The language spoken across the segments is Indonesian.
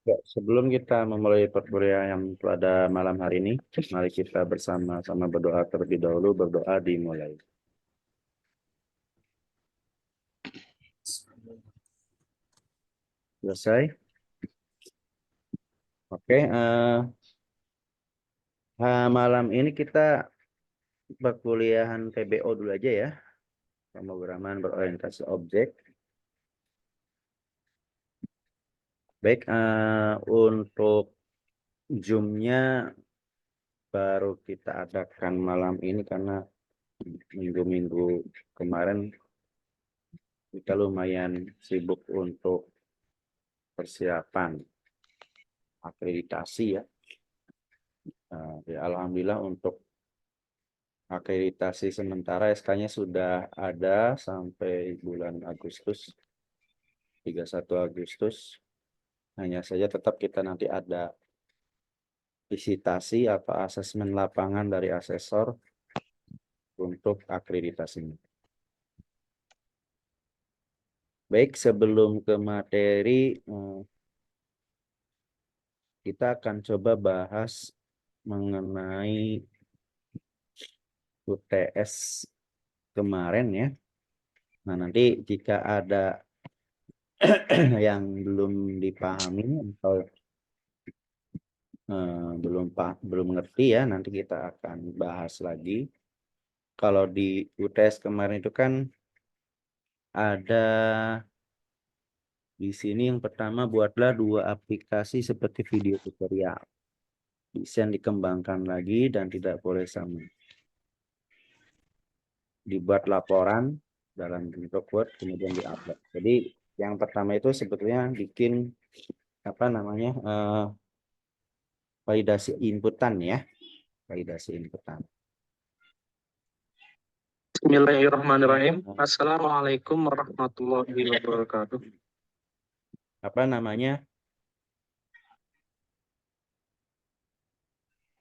Ya, sebelum kita memulai perkuliahan pada malam hari ini, mari kita bersama-sama berdoa terlebih dahulu. Berdoa dimulai. Selesai. Oke, malam ini kita perkuliahan PBO dulu aja ya. Pemrograman berorientasi objek. Baik, untuk Zoom-nya baru kita adakan malam ini karena minggu-minggu kemarin kita lumayan sibuk untuk persiapan akreditasi ya. Ya, alhamdulillah untuk akreditasi sementara SK-nya sudah ada sampai bulan Agustus, 31 Agustus. Hanya saja tetap kita nanti ada visitasi atau asesmen lapangan dari asesor untuk akreditasinya. Baik, sebelum ke materi, kita akan coba bahas mengenai UTS kemarin ya. Nah, nanti jika ada yang belum dipahami atau belum ngerti ya, nanti kita akan bahas lagi. Kalau di UTS kemarin itu kan ada di sini yang pertama, buatlah 2 aplikasi seperti video tutorial. Bisa dikembangkan lagi dan tidak boleh sama. Dibuat laporan dalam bentuk Word kemudian diupload. Jadi yang pertama itu sebetulnya bikin apa namanya validasi inputan ya, validasi inputan. Bismillahirrahmanirrahim. Assalamualaikum warahmatullahi wabarakatuh. Apa namanya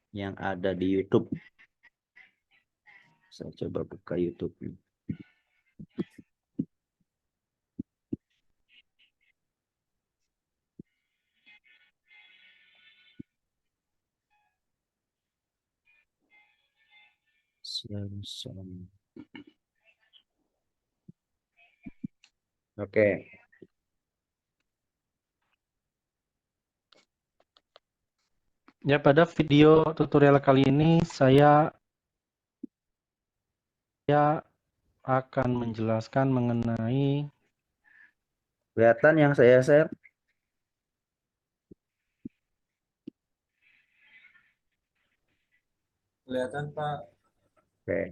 yang ada di YouTube? Saya coba buka YouTube. Oke. Ya, pada video tutorial kali ini saya akan menjelaskan mengenai Kelihatan yang saya share? Kelihatan, Pak. Oke.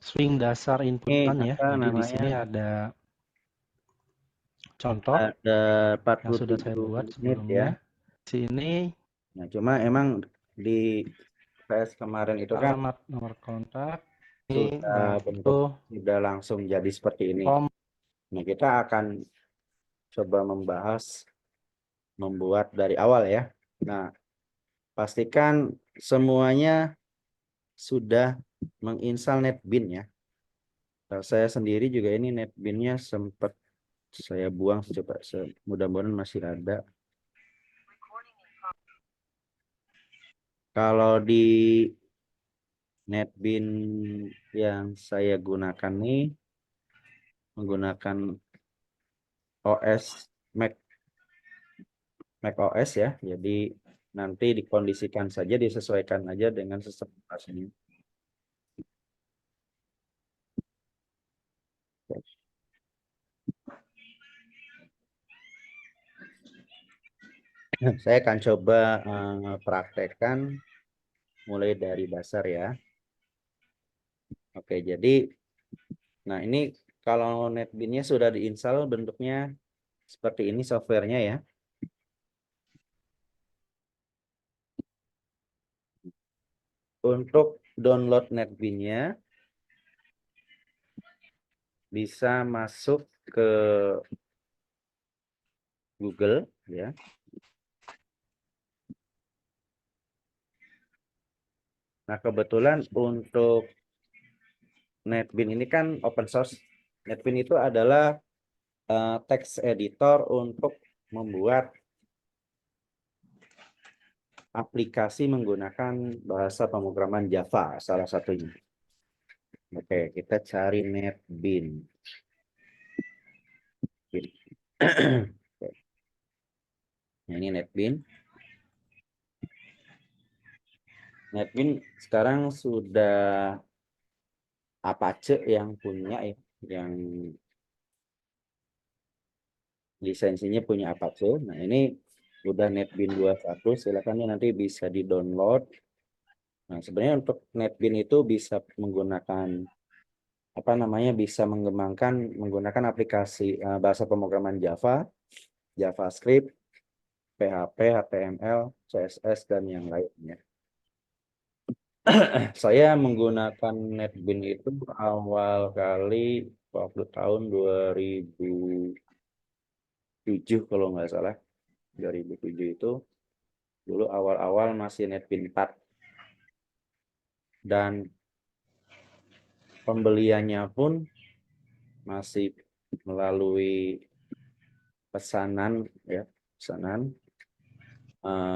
swing dasar inputan ya. Apa Jadi di namanya? sini ada contoh Ada yang sudah saya 47 buat menit sebelumnya. ya. Di sini Nah, cuma emang di tes kemarin itu kan alamat nomor kontak sudah bentuk sudah langsung jadi seperti ini. Nah, kita akan coba membuat dari awal ya. Nah, pastikan semuanya sudah menginstal NetBeans ya. Nah, saya sendiri juga ini NetBeans-nya sempat saya buang, coba mudah-mudahan masih ada. Kalau di NetBeans yang saya gunakan nih menggunakan OS Mac OS ya. Jadi nanti dikondisikan saja, disesuaikan aja dengan sistem operasinya. Saya akan coba praktekkan mulai dari dasar ya. Oke, jadi nah ini kalau NetBeans-nya sudah diinstal bentuknya seperti ini softwarenya ya. Untuk download NetBeans-nya bisa masuk ke Google ya. Nah, kebetulan untuk NetBeans ini kan open source. NetBeans itu adalah text editor untuk membuat aplikasi menggunakan bahasa pemrograman Java salah satunya. Oke, kita cari NetBeans. Oke. Nah, ini NetBeans. NetBeans sekarang sudah Apache yang punya ya, yang lisensinya punya Apache. Nah, ini udah NetBeans 21, silakan ya nanti bisa di-download. Nah, sebenarnya untuk NetBeans itu bisa menggunakan apa namanya, bisa mengembangkan menggunakan aplikasi bahasa pemrograman Java, JavaScript, PHP, HTML, CSS dan yang lainnya. Saya menggunakan NetBeans itu awal kali waktu tahun 2007 kalau nggak salah. 2007 itu dulu awal-awal masih NetBeans 4 dan pembeliannya pun masih melalui pesanan ya, pesanan.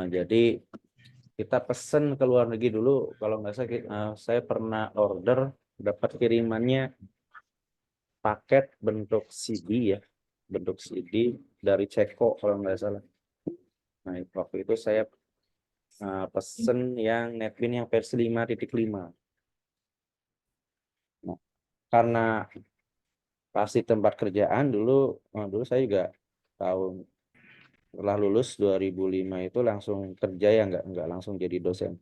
Jadi kita pesen ke luar negeri dulu, kalau nggak salah saya pernah order dapat kirimannya paket bentuk CD ya, bentuk CD dari Ceko kalau nggak salah. Nah, waktu itu saya pesen yang NetBeans yang versi 5.5. Nah, karena pasti tempat kerjaan dulu saya juga tahun setelah lulus 2005 itu langsung kerja ya, nggak langsung jadi dosen.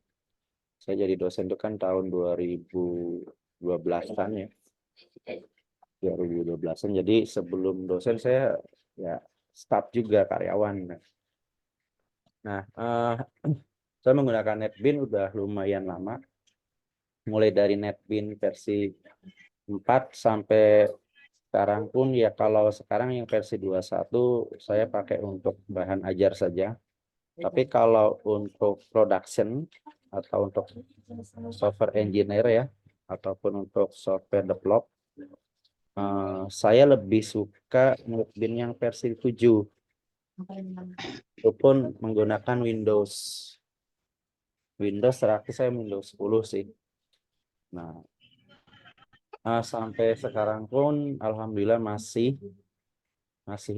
Saya jadi dosen itu kan tahun 2012-an ya. 2012-an. Jadi sebelum dosen saya ya staff juga, karyawan. Nah, saya menggunakan NetBeans udah lumayan lama. Mulai dari NetBeans versi 4 sampai sekarang pun ya, kalau sekarang yang versi 21 saya pakai untuk bahan ajar saja. Tapi kalau untuk production atau untuk software engineer ya, ataupun untuk software develop, saya lebih suka NetBeans yang versi 7. Itu pun menggunakan Windows terakhir saya Windows 10 sih. Nah, sampai sekarang pun alhamdulillah masih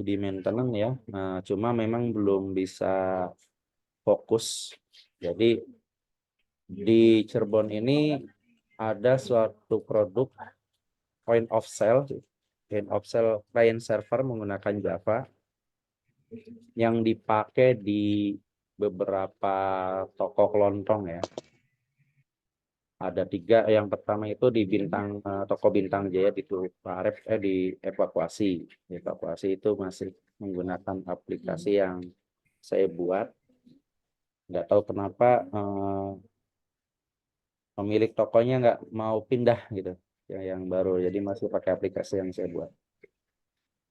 di maintenance ya. Nah, cuma memang belum bisa fokus. Jadi di Cirebon ini ada suatu produk point of sale client server menggunakan Java yang dipakai di beberapa toko kelontong ya. Ada 3. Yang pertama itu di toko Bintang Jaya di Tuparep, di Evakuasi. Evakuasi itu masih menggunakan aplikasi yang saya buat. Nggak tahu kenapa pemilik tokonya nggak mau pindah gitu, yang baru. Jadi masih pakai aplikasi yang saya buat.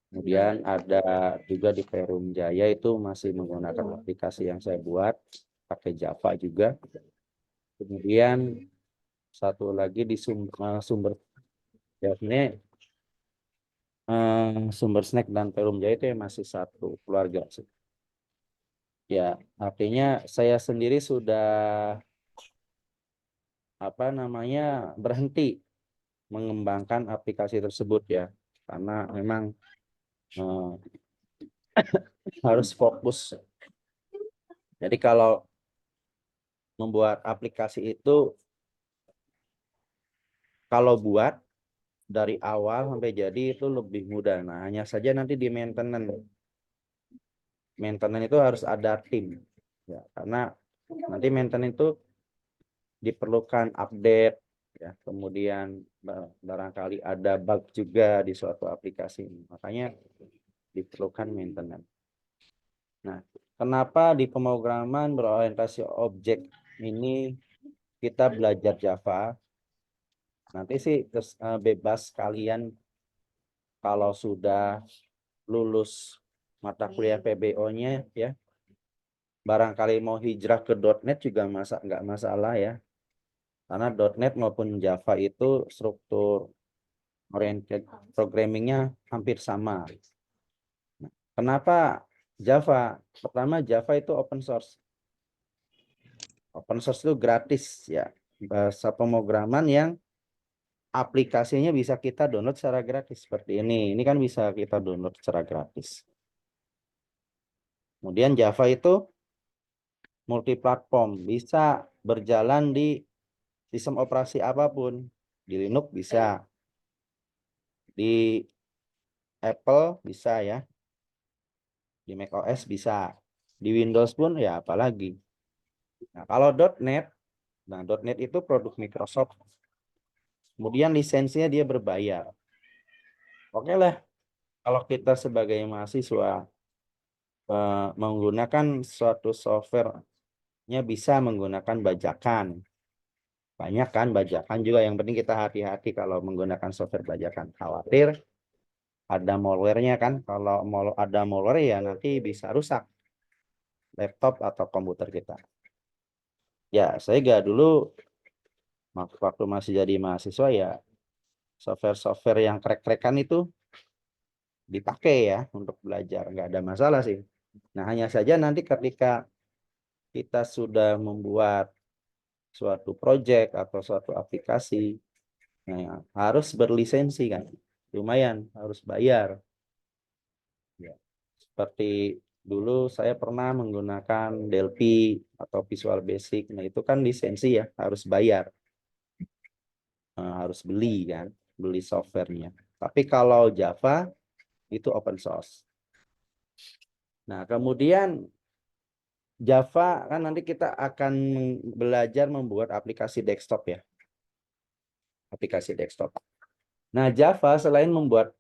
Kemudian ada juga di Perum Jaya itu masih menggunakan aplikasi yang saya buat, pakai Java juga. Kemudian satu lagi di sumber ya, ini Sumber Snack dan Perum Jaya itu ya masih satu keluarga sih. Ya, artinya saya sendiri sudah berhenti mengembangkan aplikasi tersebut ya, karena memang harus fokus. Jadi kalau membuat aplikasi itu, kalau buat dari awal sampai jadi itu lebih mudah. Nah, hanya saja nanti di maintenance itu harus ada tim ya, karena nanti maintenance itu diperlukan update ya, kemudian barangkali ada bug juga di suatu aplikasi, makanya diperlukan maintenance. Nah, kenapa di pemrograman berorientasi objek ini kita belajar Java? Nanti sih bebas kalian kalau sudah lulus mata kuliah PBO-nya ya, barangkali mau hijrah ke .NET juga nggak masalah ya, karena .NET maupun Java itu struktur oriented programmingnya hampir sama. Kenapa Java? Pertama, Java itu open source. Open source itu gratis ya. Bahasa pemrograman yang aplikasinya bisa kita download secara gratis seperti ini. Ini kan bisa kita download secara gratis. Kemudian Java itu multiplatform, bisa berjalan di sistem operasi apapun. Di Linux bisa, di Apple bisa ya, di macOS bisa, di Windows pun ya apalagi. Nah, kalau .NET, nah .NET itu produk Microsoft. Kemudian lisensinya dia berbayar. Oke lah, kalau kita sebagai mahasiswa menggunakan suatu softwarenya bisa menggunakan bajakan. Banyak kan bajakan juga, yang penting kita hati-hati kalau menggunakan software bajakan. Khawatir ada malware-nya kan. Kalau ada malware ya nanti bisa rusak laptop atau komputer kita. Ya, saya gak dulu waktu masih jadi mahasiswa ya software-software yang krek-krekan itu dipakai ya untuk belajar, nggak ada masalah sih. Nah, hanya saja nanti ketika kita sudah membuat suatu project atau suatu aplikasi, nah, harus berlisensi kan, lumayan harus bayar. Ya. Seperti dulu saya pernah menggunakan Delphi atau Visual Basic, nah itu kan lisensi ya, harus bayar. Harus beli kan, beli softwarenya. Tapi kalau Java itu open source. Nah, kemudian Java kan nanti kita akan belajar membuat aplikasi desktop ya, aplikasi desktop. Nah, Java selain membuat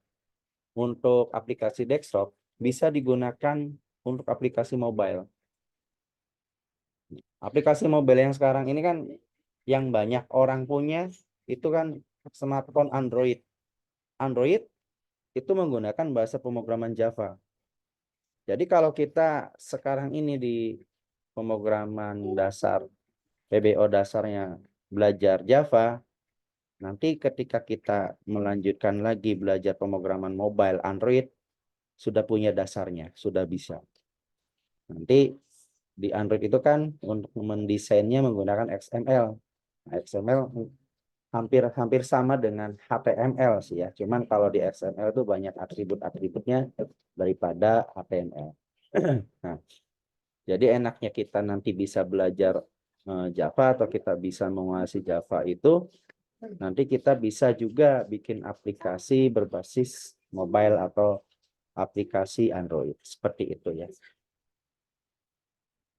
untuk aplikasi desktop, bisa digunakan untuk aplikasi mobile. Aplikasi mobile yang sekarang ini kan yang banyak orang punya itu kan smartphone Android. Android itu menggunakan bahasa pemrograman Java. Jadi kalau kita sekarang ini di pemrograman dasar, PBO dasarnya belajar Java, nanti ketika kita melanjutkan lagi belajar pemrograman mobile Android, sudah punya dasarnya, sudah bisa. Nanti di Android itu kan untuk mendesainnya menggunakan XML. Nah, XML hampir sama dengan HTML sih ya. Cuman kalau di XML itu banyak atribut-atributnya daripada HTML. Nah, jadi enaknya kita nanti bisa belajar Java atau kita bisa menguasai Java itu, nanti kita bisa juga bikin aplikasi berbasis mobile atau aplikasi Android. Seperti itu ya.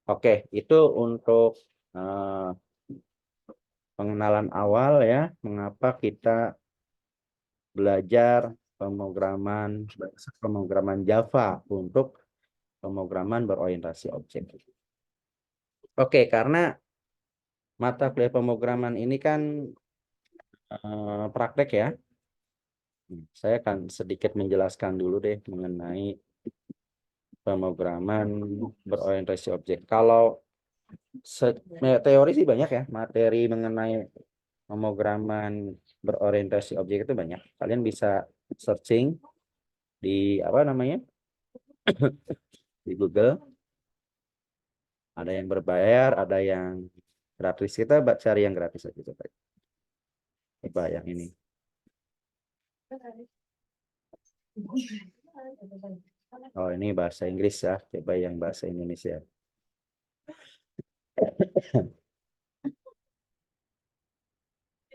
Oke, itu untuk pengenalan awal ya, mengapa kita belajar pemrograman Java untuk pemrograman berorientasi objek. Oke, karena mata kuliah pemrograman ini kan praktek ya. Saya akan sedikit menjelaskan dulu deh mengenai pemrograman berorientasi objek. Kalau teori sih banyak ya, materi mengenai pemrograman berorientasi objek itu banyak. Kalian bisa searching di apa namanya? Di Google. Ada yang berbayar, ada yang gratis. Kita cari yang gratis aja coba. Coba yang ini. Oh, ini bahasa Inggris ya. Coba yang bahasa Indonesia.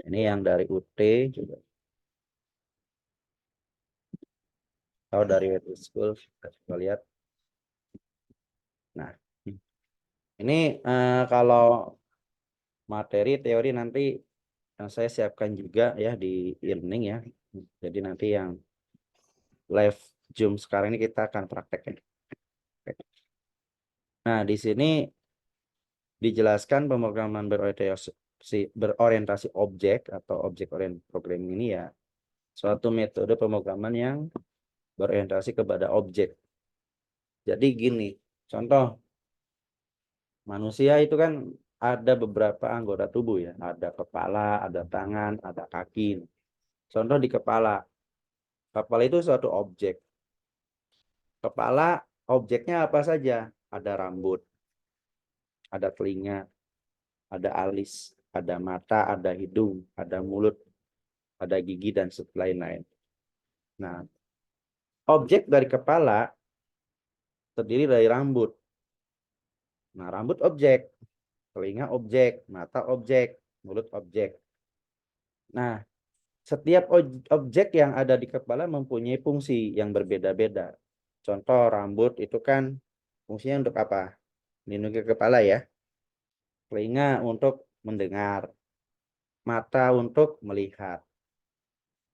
Ini yang dari UT juga. Atau dari Web School, kita coba lihat. Nah, ini kalau materi teori nanti yang saya siapkan juga ya di e-learning ya. Jadi nanti yang live Zoom sekarang ini kita akan praktekkan. Nah, di sini dijelaskan pemrograman berorientasi objek atau object oriented programming ini ya suatu metode pemrograman yang berorientasi kepada objek. Jadi gini, contoh manusia itu kan ada beberapa anggota tubuh ya, ada kepala, ada tangan, ada kaki. Contoh di kepala, kepala itu suatu objek. Kepala objeknya apa saja? Ada rambut, ada telinga, ada alis, ada mata, ada hidung, ada mulut, ada gigi, dan lain-lain. Nah, objek dari kepala terdiri dari rambut. Nah, rambut objek, telinga objek, mata objek, mulut objek. Nah, setiap objek yang ada di kepala mempunyai fungsi yang berbeda-beda. Contoh rambut itu kan fungsinya untuk apa? Melindungi kepala ya. Telinga untuk mendengar, mata untuk melihat,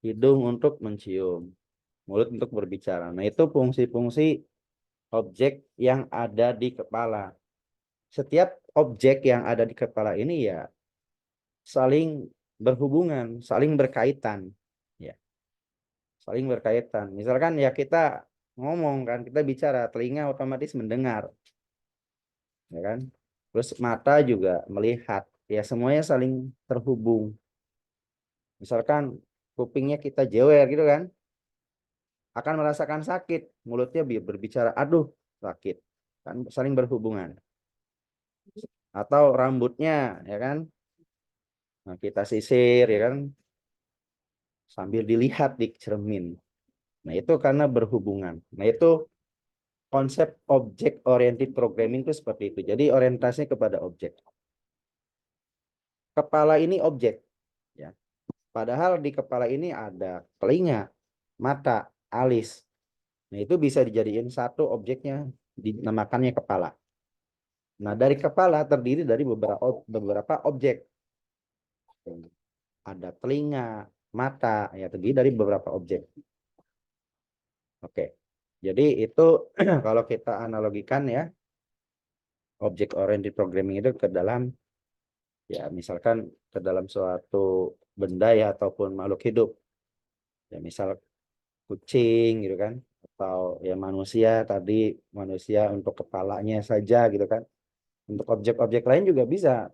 hidung untuk mencium, mulut untuk berbicara. Nah, itu fungsi-fungsi objek yang ada di kepala. Setiap objek yang ada di kepala ini ya saling berhubungan, saling berkaitan. Ya, saling berkaitan. Misalkan ya kita ngomong kan, kita bicara, telinga otomatis mendengar, ya kan? Terus mata juga melihat. Ya semuanya saling terhubung. Misalkan kupingnya kita jewer gitu kan, akan merasakan sakit. Mulutnya berbicara, aduh sakit. Kan saling berhubungan. Atau rambutnya, ya kan? Nah, kita sisir, ya kan? Sambil dilihat di cermin. Nah, itu karena berhubungan. Nah, itu konsep object oriented programming itu seperti itu. Jadi orientasinya kepada objek. Kepala ini objek, ya. Padahal di kepala ini ada telinga, mata, alis. Nah, itu bisa dijadiin satu objeknya, dinamakannya kepala. Nah, dari kepala terdiri dari beberapa objek. Ada telinga, mata, ya terdiri dari beberapa objek. Oke. Jadi itu kalau kita analogikan ya, object oriented programming itu ke dalam ya misalkan ke dalam suatu benda ya ataupun makhluk hidup. Ya misal kucing gitu kan atau ya manusia tadi manusia untuk kepalanya saja gitu kan. Untuk objek-objek lain juga bisa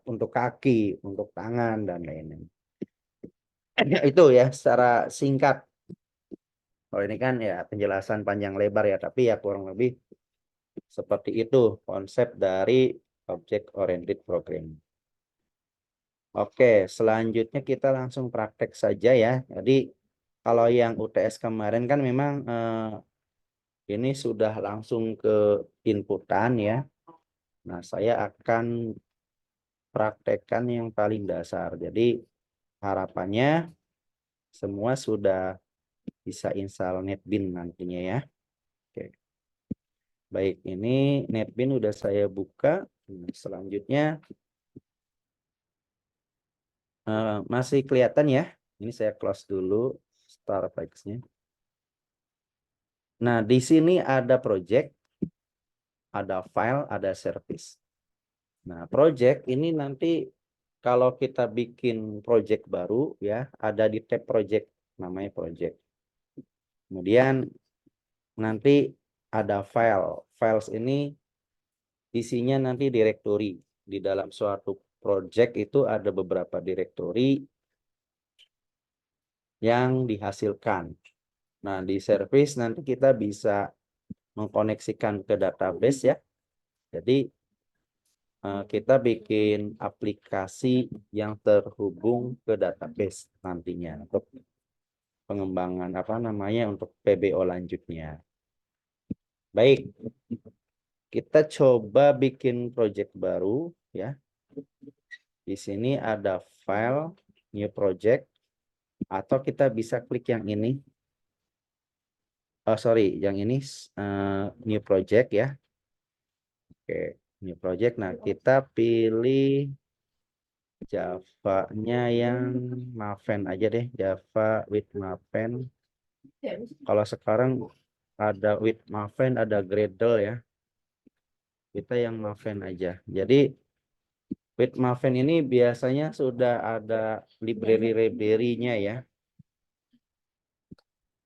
untuk kaki, untuk tangan dan lain-lain. Itu ya secara singkat. Kalau ini kan ya penjelasan panjang lebar ya, tapi ya kurang lebih seperti itu konsep dari object oriented programming. Oke, selanjutnya kita langsung praktek saja ya. Jadi kalau yang UTS kemarin kan memang ini sudah langsung ke inputan ya. Nah, saya akan praktekkan yang paling dasar. Jadi harapannya semua sudah bisa install NetBeans nantinya ya. Oke. Baik, ini NetBeans udah saya buka. Selanjutnya masih kelihatan ya. Ini saya close dulu Starflex-nya. Nah, di sini ada project, ada file, ada service. Nah, project ini nanti kalau kita bikin project baru ya, ada di tab project, namanya project. Kemudian nanti ada file. Files ini isinya nanti directory. Di dalam suatu project itu ada beberapa directory yang dihasilkan. Nah, di service nanti kita bisa mengkoneksikan ke database ya. Jadi kita bikin aplikasi yang terhubung ke database nantinya untuk pengembangan apa namanya untuk PBO lanjutnya. Baik, kita coba bikin project baru ya. Di sini ada file, new project, atau kita bisa klik yang ini. Oh sorry, yang ini new project ya. Oke, new project. Nah, kita pilih Java-nya yang Maven aja deh, Java with Maven. Kalau sekarang ada with Maven, ada Gradle ya. Kita yang Maven aja. Jadi with Maven ini biasanya sudah ada library-library-nya ya.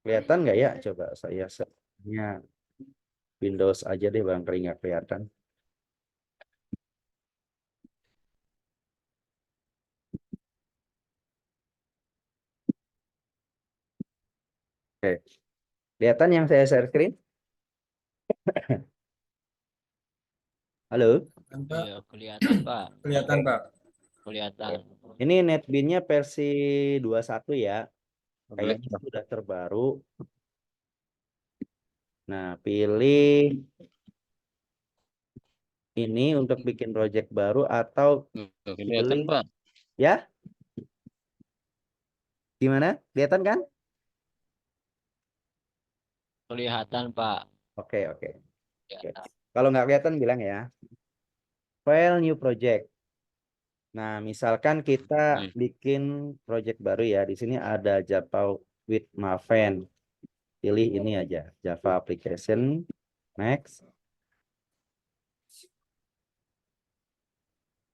Kelihatan nggak ya? Coba saya setnya Windows aja deh Bang, nggak kelihatan. Oke, Kelihatan yang saya share screen? Halo? Iya, kelihatan, Pak. Kelihatan, Pak. Kelihatan. Ini NetBeans-nya versi 21 ya. Kayaknya sudah terbaru. Nah, pilih ini untuk bikin project baru atau Kelihatan, pilih Pak. ya? Gimana? Kelihatan kan? Kelihatan, Pak. Oke, oke. Kelihatan. Kalau nggak kelihatan bilang ya. File new project. Nah, misalkan kita bikin project baru ya. Di sini ada Java with Maven. Pilih ini aja, Java application. Next.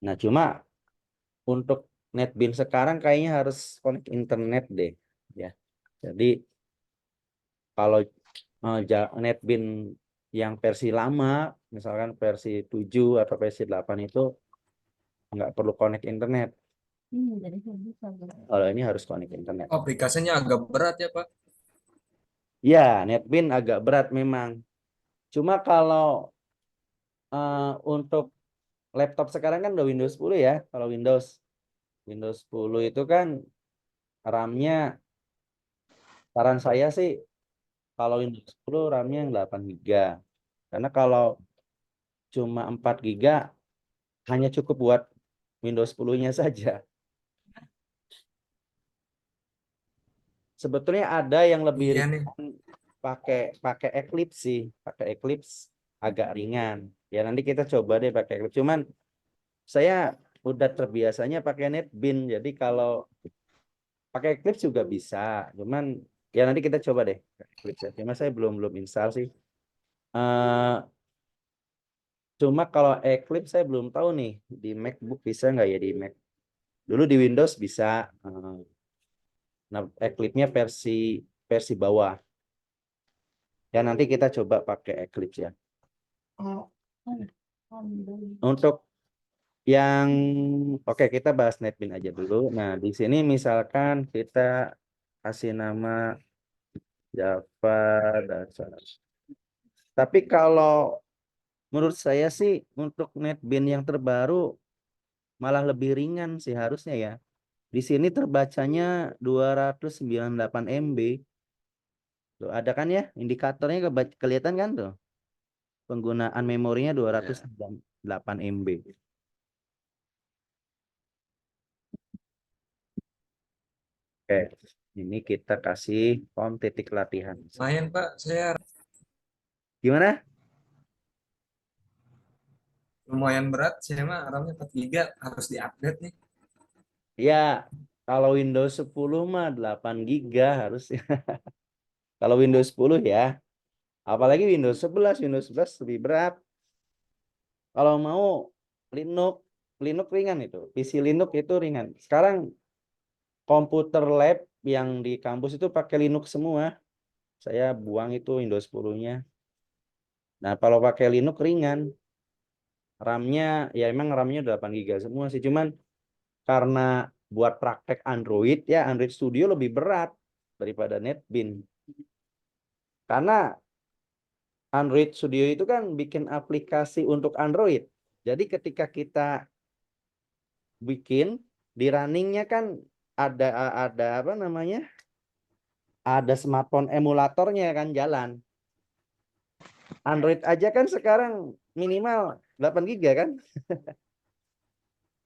Nah, cuma untuk NetBeans sekarang kayaknya harus connect internet deh, ya. Jadi kalau NetBeans yang versi lama, misalkan versi 7 atau versi 8 itu nggak perlu connect internet. Kalau ini harus connect internet. Aplikasinya agak berat ya, Pak. Ya, NetBeans agak berat memang. Cuma kalau untuk laptop sekarang kan udah Windows 10 ya. Kalau Windows 10 itu kan RAM-nya, saran saya sih kalau Windows 10 RAM-nya yang 8 GB. Karena kalau cuma 4 GB hanya cukup buat Windows 10-nya saja. Sebetulnya ada yang lebih Iya nih. ringan pakai Eclipse sih, pakai Eclipse agak ringan. Ya nanti kita coba deh pakai Eclipse. Cuman saya udah terbiasanya pakai NetBeans. Jadi kalau pakai Eclipse juga bisa. Cuman ya nanti kita coba deh Eclipse. Cuma saya belum install sih. Cuma kalau Eclipse saya belum tahu nih di MacBook bisa nggak ya di Mac. Dulu di Windows bisa. Nah, Eclipse-nya versi bawah. Ya nanti kita coba pakai Eclipse ya. Untuk yang oke, kita bahas NetBeans aja dulu. Nah, di sini misalkan kita kasih nama Java dasar. Tapi kalau menurut saya sih untuk NetBeans yang terbaru malah lebih ringan sih harusnya ya. Di sini terbacanya 298 MB. Tuh, ada kan ya indikatornya kelihatan kan tuh. Penggunaan memorinya 298 MB. Oke, ini kita kasih form titik latihan. Lumayan, Pak. Saya Gimana? lumayan berat. Saya mah RAM-nya 4 GB harus diupdate nih. Ya, kalau Windows 10 mah 8 GB harusnya. Kalau Windows 10 ya. Apalagi Windows 11 lebih berat. Kalau mau Linux ringan itu. PC Linux itu ringan. Sekarang komputer lab yang di kampus itu pakai Linux semua. Saya buang itu Windows 10-nya. Nah, kalau pakai Linux ringan. RAM-nya ya emang RAM-nya 8 GB semua sih. Cuman karena buat praktek Android ya Android Studio lebih berat daripada NetBeans. Karena Android Studio itu kan bikin aplikasi untuk Android. Jadi ketika kita bikin di runningnya kan ada apa namanya? Ada smartphone emulatornya kan jalan. Android aja kan sekarang minimal 8 GB kan.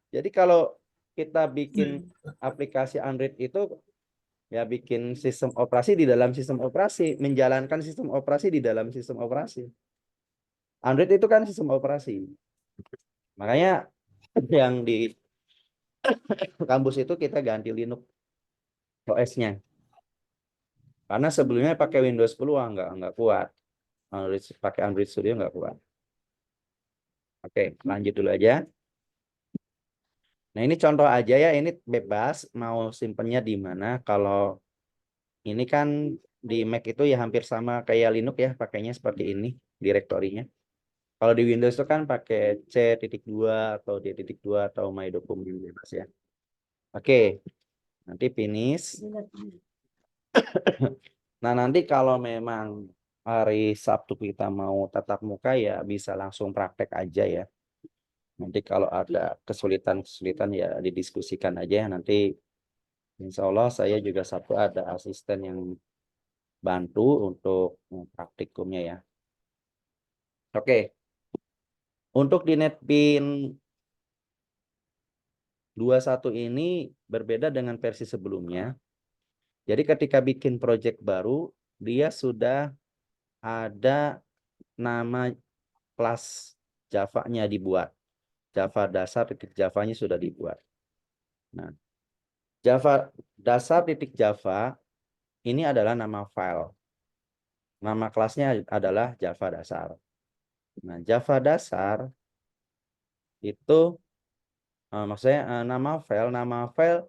Jadi kalau kita bikin aplikasi Android itu ya bikin sistem operasi di dalam sistem operasi, menjalankan sistem operasi di dalam sistem operasi. Android itu kan sistem operasi. Makanya yang di kampus itu kita ganti Linux OS-nya. Karena sebelumnya pakai Windows 10 nggak kuat. Pakai Android Studio nggak kuat. Oke, lanjut dulu aja. Nah, ini contoh aja ya, ini bebas mau simpennya di mana. Kalau ini kan di Mac itu ya hampir sama kayak Linux ya, pakainya seperti ini direktorinya. Kalau di Windows itu kan pakai C.2 atau D.2 atau My Document bebas ya. Oke, nanti finish. Nah, nanti kalau memang hari Sabtu kita mau tatap muka ya bisa langsung praktek aja ya. Nanti kalau ada kesulitan-kesulitan ya didiskusikan aja ya. Nanti insya Allah saya juga Sabtu ada asisten yang bantu untuk praktikumnya ya. Oke, untuk di NetBeans 21 ini berbeda dengan versi sebelumnya. Jadi ketika bikin project baru, dia sudah ada nama kelas Java-nya dibuat. Java dasar titik Java-nya sudah dibuat. Nah, Java dasar titik Java ini adalah nama file. Nama kelasnya adalah Java dasar. Nah, Java dasar itu maksudnya nama file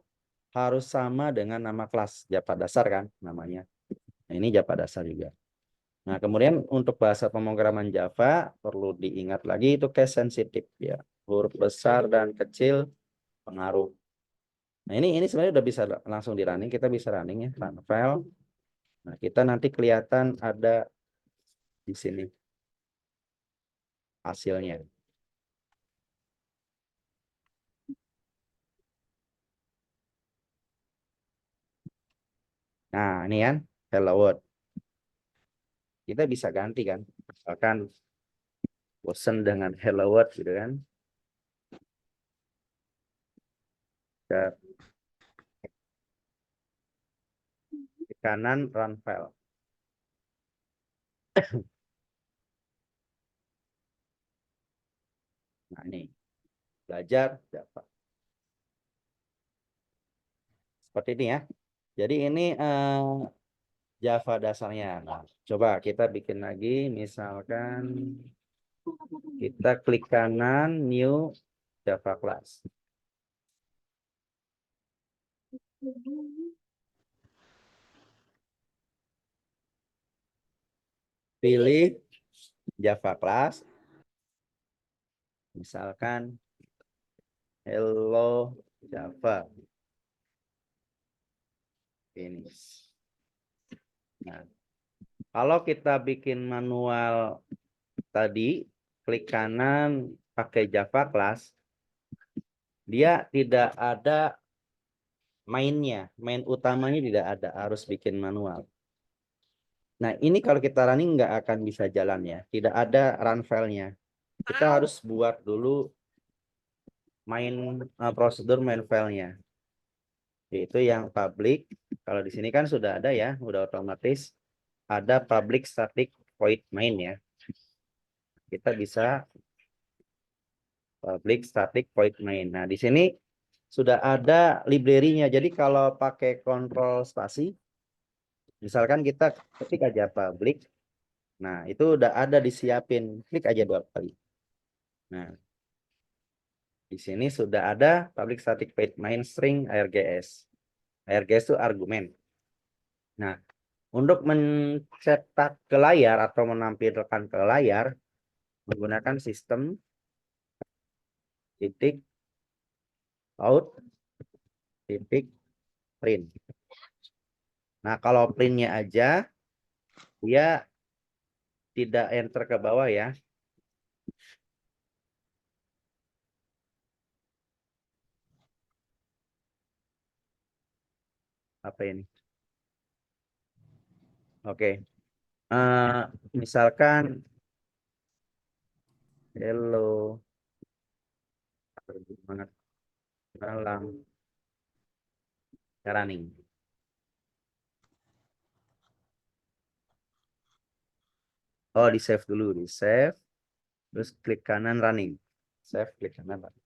harus sama dengan nama kelas Java dasar kan namanya. Nah, ini Java dasar juga. Nah, kemudian untuk bahasa pemrograman Java perlu diingat lagi itu case sensitif ya. Huruf besar dan kecil pengaruh. Nah, ini sebenarnya udah bisa langsung di running, kita bisa running ya, run file. Nah, kita nanti kelihatan ada di sini hasilnya. Nah, ini kan hello world. Kita bisa ganti kan. Misalkan bosen dengan hello world gitu kan. Ke kanan run file. Nah, ini belajar Java. Seperti ini ya. Jadi ini Java dasarnya. Nah, coba kita bikin lagi. Misalkan kita klik kanan new Java class. Pilih Java class. Misalkan hello Java. Ini. Nah, kalau kita bikin manual tadi, klik kanan pakai Java class, dia tidak ada mainnya, main utamanya tidak ada, harus bikin manual. Nah, ini kalau kita running nggak akan bisa jalan ya, tidak ada run file-nya. Kita harus buat dulu prosedur main file-nya. Yaitu yang public, kalau di sini kan sudah ada ya, udah otomatis ada public static void main ya. Kita bisa public static void main. Nah, di sini sudah ada library-nya. Jadi kalau pakai kontrol spasi, misalkan kita ketik aja public, nah itu udah ada disiapin. Klik aja 2 kali. Nah, di sini sudah ada public static void main string args. Args itu argumen. Nah, untuk mencetak ke layar atau menampilkan ke layar menggunakan sistem titik out titik print. Nah, kalau printnya aja dia tidak enter ke bawah ya. Apa ini? Oke. Misalkan hello semangat malam running. Oh, di save dulu, di save. Terus klik kanan running. Save, klik kanan running.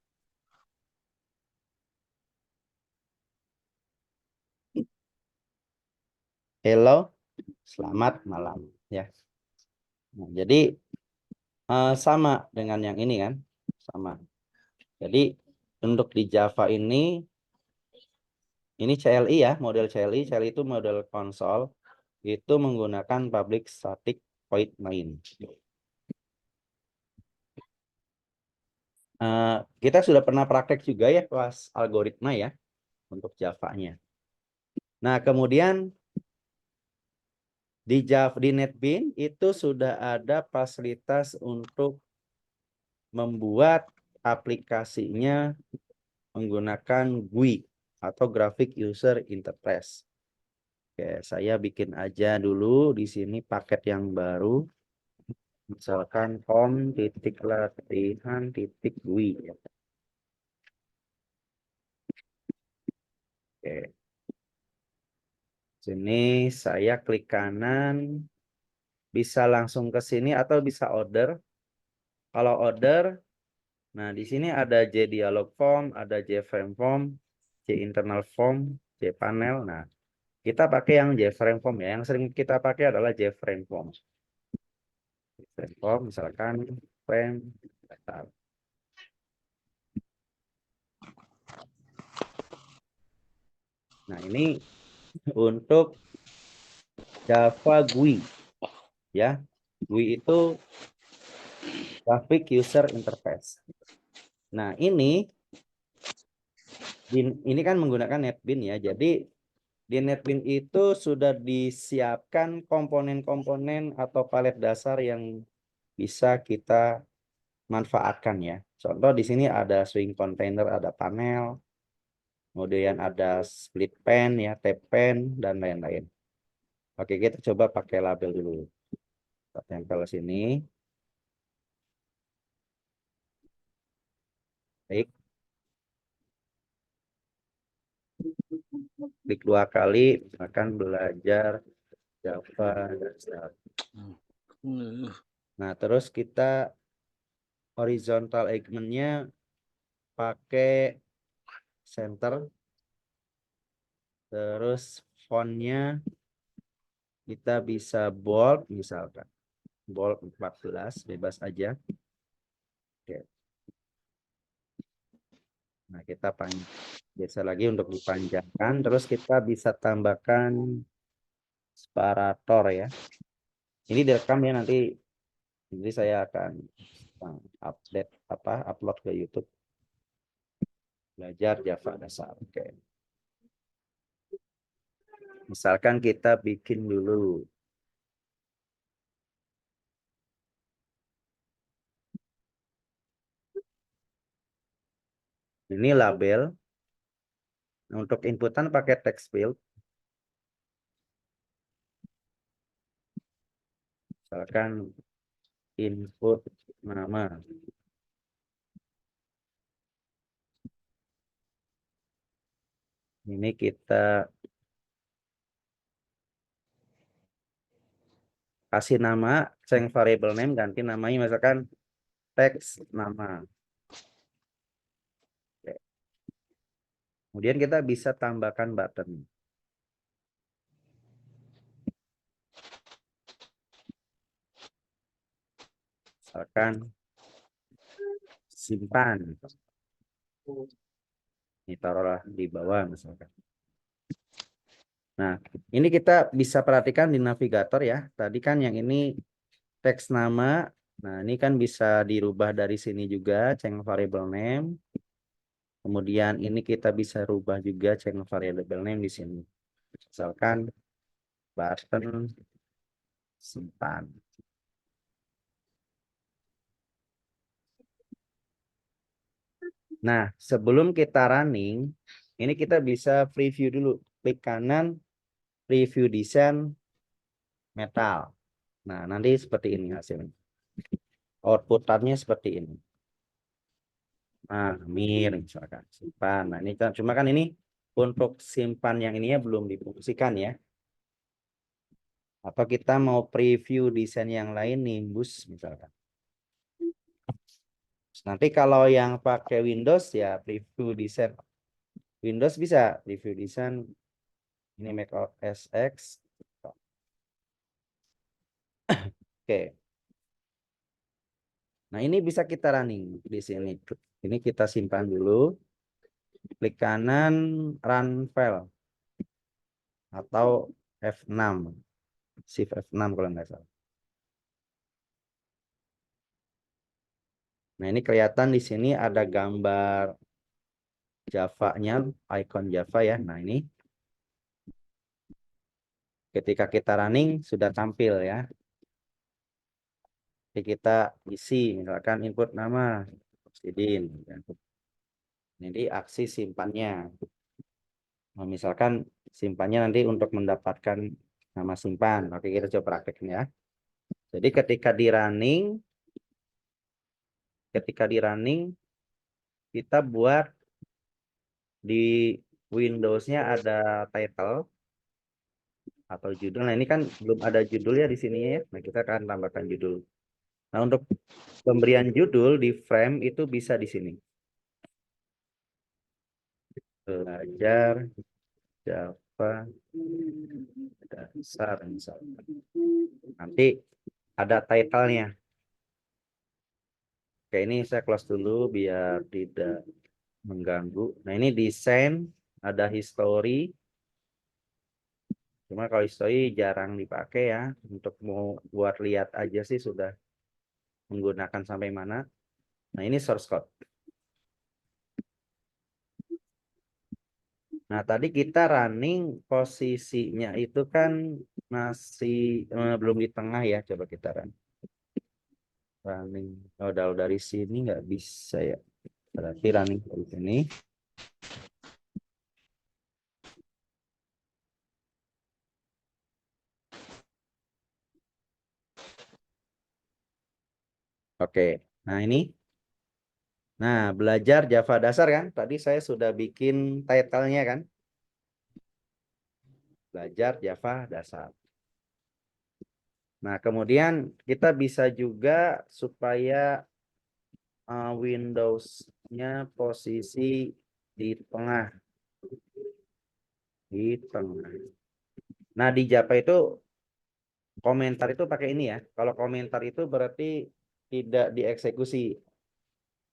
Hello, selamat malam ya. Nah, jadi sama dengan yang ini kan, sama. Jadi untuk di Java ini CLI ya, model CLI. CLI itu model konsol, itu menggunakan public static void main. Kita sudah pernah praktek juga ya kelas algoritma ya untuk Java-nya. Nah, kemudian Di Java, di NetBeans itu sudah ada fasilitas untuk membuat aplikasinya menggunakan GUI atau Graphic User Interface. Oke, saya bikin aja dulu di sini paket yang baru. Misalkan com.latihan.GUI. Oke. Sini saya klik kanan, bisa langsung ke sini atau bisa order. Kalau order, nah di sini ada J dialog form, ada J frame form, J internal form, J panel. Nah, kita pakai yang J frame form ya. Yang sering kita pakai adalah J frame form. Frame form misalkan frame. Nah, ini untuk Java GUI ya. GUI itu Graphic User Interface. Nah, ini kan menggunakan NetBeans ya. Jadi di NetBeans itu sudah disiapkan komponen-komponen atau palet dasar yang bisa kita manfaatkan ya. Contoh di sini ada swing container, ada panel, kemudian ada split pen ya, tab pen dan lain-lain. Oke, kita coba pakai label dulu. Kita tempel sini. Baik. Klik 2 kali, misalkan belajar Java. Nah, terus kita horizontal alignment-nya pakai center. Terus fontnya kita bisa bold misalkan. Bold 14, bebas aja. Oke. Nah, kita biasa lagi untuk dipanjangkan. Terus kita bisa tambahkan separator ya. Ini direkam ya nanti. Jadi saya akan upload ke YouTube. Belajar Java dasar. Oke. Misalkan kita bikin dulu. Ini label. Untuk inputan pakai text field. Misalkan input nama. Ini kita kasih nama, change variable name, ganti namanya misalkan teks nama. Oke. Kemudian kita bisa tambahkan button. Misalkan simpan. Ini taruhlah di bawah misalkan. Nah, ini kita bisa perhatikan di navigator ya. Tadi kan yang ini teks nama. Nah, ini kan bisa dirubah dari sini juga, change variable name. Kemudian ini kita bisa rubah juga change variable name di sini. Misalkan button simpan. Nah, sebelum kita running, ini kita bisa preview dulu. Klik kanan, preview desain metal. Nah, nanti seperti ini hasilnya. Outputannya seperti ini. Nah, mir misalkan simpan. Nah, ini cuma kan ini untuk simpan yang ininya belum difungsikan ya. Atau kita mau preview desain yang lain Nimbus misalkan. Nanti kalau yang pakai Windows ya preview desain Windows bisa preview desain ini Mac OS X. Oke. Nah, ini bisa kita running di sini. Ini kita simpan dulu. Klik kanan run file atau F6. Shift F6 kalau nggak salah. Nah, ini kelihatan di sini ada gambar Java-nya, icon Java ya. Nah, ini. Ketika kita running sudah tampil ya. Jadi kita isi misalkan input nama Rosidin. Jadi aksi simpannya. Nah, misalkan simpannya nanti untuk mendapatkan nama simpan. Oke, kita coba prakteknya ya. Jadi ketika di running kita buat di Windows-nya ada title atau judul. Nah, ini kan belum ada judul ya di sini ya. Nah, kita akan tambahkan judul. Nah, untuk pemberian judul di frame itu bisa di sini. Belajar Java dasar misalkan. Nanti ada title-nya. Oke, ini saya close dulu biar tidak mengganggu. Nah, ini desain, ada history. Cuma kalau history jarang dipakai ya. Untuk mau buat lihat aja sih sudah menggunakan sampai mana. Nah, ini source code. Nah, tadi kita running posisinya itu kan masih belum di tengah ya. Coba kita running. Oh, dari sini nggak bisa ya. Berarti running dari sini. Oke, nah ini. Nah, belajar Java dasar kan? Tadi saya sudah bikin title-nya kan? Belajar Java dasar. Nah, kemudian kita bisa juga supaya Windows-nya posisi di tengah. Di tengah. Nah, di Java itu komentar itu pakai ini ya. Kalau komentar itu berarti tidak dieksekusi.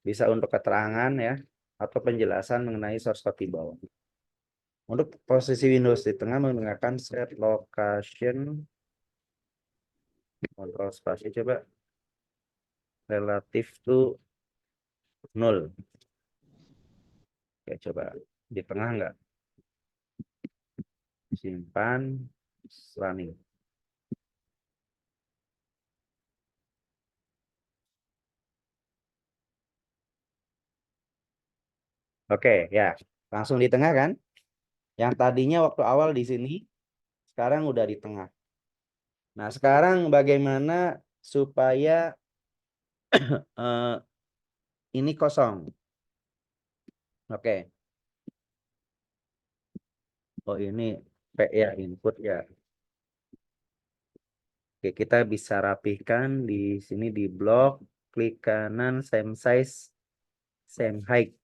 Bisa untuk keterangan ya. Atau penjelasan mengenai source code di bawah. Untuk posisi Windows di tengah menggunakan set location kontrol spasi coba relatif to 0. Oke, coba di tengah enggak? Simpan running. Oke, ya. Langsung di tengah kan? Yang tadinya waktu awal di sini, sekarang udah di tengah. Nah, sekarang bagaimana supaya ini kosong? Oke. Oh, ini P ya, input ya. Oke, kita bisa rapihkan di sini di blok, klik kanan, same size, same height.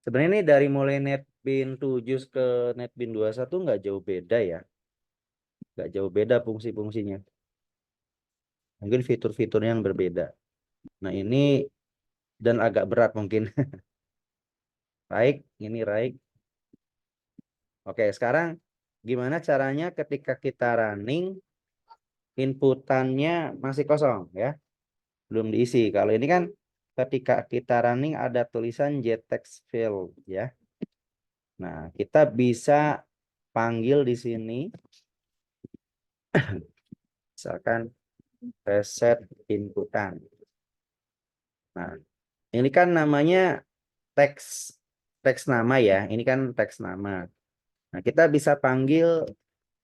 Sebenarnya ini dari mulai NetBeans 7 ke NetBeans 21 nggak jauh beda ya. Nggak jauh beda fungsi-fungsinya. Mungkin fitur-fiturnya yang berbeda. Nah, ini dan agak berat mungkin. Baik, ini right. Oke, sekarang gimana caranya ketika kita running inputannya masih kosong ya. Belum diisi. Kalau ini kan ketika kita running ada tulisan JText field ya. Nah, kita bisa panggil di sini misalkan reset inputan. Nah, ini kan namanya teks nama ya. Ini kan teks nama. Nah, kita bisa panggil